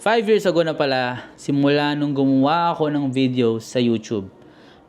5 years ago na pala, simula nung gumawa ako ng video sa YouTube.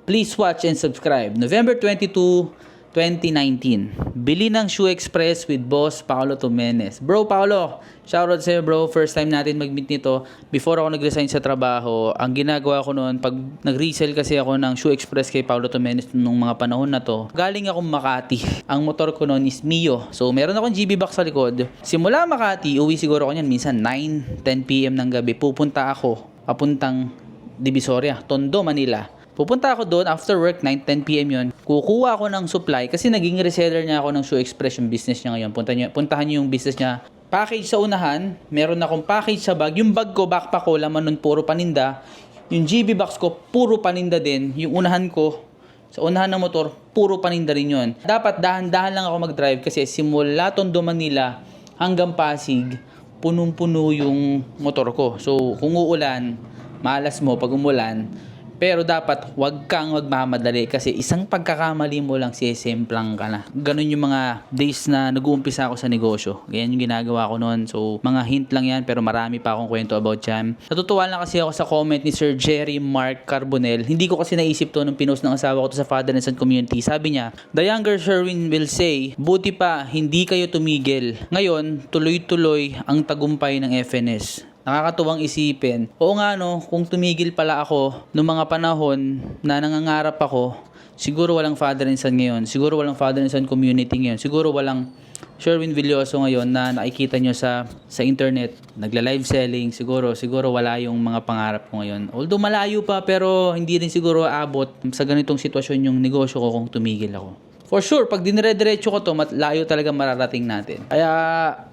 Please watch and subscribe. November 22, 2019. Bili ng Shoe Express with Boss Paolo Tomenes. Bro Paolo, shoutout sa'yo bro. First time natin mag-meet nito. Before ako nag-resign sa trabaho, ang ginagawa ko noon, pag nag-resell kasi ako ng Shoe Express kay Paolo Tomenes nung mga panahon na to, galing akong Makati. Ang motor ko noon is Mio. So meron akong GB box sa likod. Simula Makati, uwi siguro ako niyan minsan 9-10 PM ng gabi. Pupunta ako papuntang Divisoria, Tondo, Manila. Pupunta ako doon after work, 9-10 PM yun. Kukuha ako ng supply kasi naging reseller niya ako ng Shoe Express, yung business niya ngayon. Puntahan niyo yung business niya. Package sa unahan, meron akong package sa bag. Yung bag ko, backpack ko, laman nun puro paninda. Yung GB box ko, puro paninda din. Yung unahan ko, sa unahan ng motor, puro paninda rin yun. Dapat dahan-dahan lang ako mag-drive kasi simula Tondo, Manila hanggang Pasig, punong-puno yung motor ko. So, kung uulan, malas mo pag umulan. Pero dapat wag kang magmamadali kasi isang pagkakamali mo lang sisemplang ka na. Ganun yung mga days na nag-uumpisa ako sa negosyo. Ganyan yung ginagawa ko noon. So mga hint lang yan pero marami pa akong kwento about yan. Natutuwa lang kasi ako sa comment ni Sir Jerry Mark Carbonell. Hindi ko kasi naisip to nung pinost ng asawa ko to sa Father and Son community. Sabi niya, the younger Sherwin will say, buti pa hindi kayo tumigil. Ngayon, tuloy-tuloy ang tagumpay ng FNS. Nakakatuwang isipin. Oo nga no, kung tumigil pala ako noong mga panahon na nangangarap ako, siguro walang Father and Son ngayon. Siguro walang Father and Son community ngayon. Siguro walang Sherwin Villoso ngayon na nakikita nyo sa internet. Nagla-live selling. Siguro wala yung mga pangarap ko ngayon. Although malayo pa pero hindi rin siguro aabot sa ganitong sitwasyon yung negosyo ko kung tumigil ako. For sure, pag dinire-diretso ko to, layo talaga mararating natin. Kaya,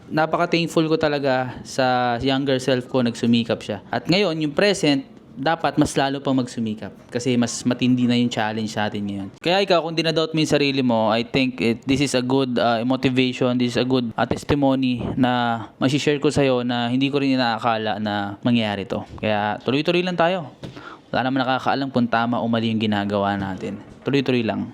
napaka-thankful ko talaga sa younger self ko, nagsumikap siya. At ngayon, yung present, dapat mas lalo pang magsumikap. Kasi mas matindi na yung challenge sa atin ngayon. Kaya ikaw, kung dinadoubt mo yung sarili mo, I think this is a good motivation, this is a good testimony na masishare ko sa'yo na hindi ko rin inaakala na mangyayari to. Kaya, tuloy-tuloy lang tayo. Wala naman nakakaalam kung tama o mali yung ginagawa natin. Tuloy-tuloy lang.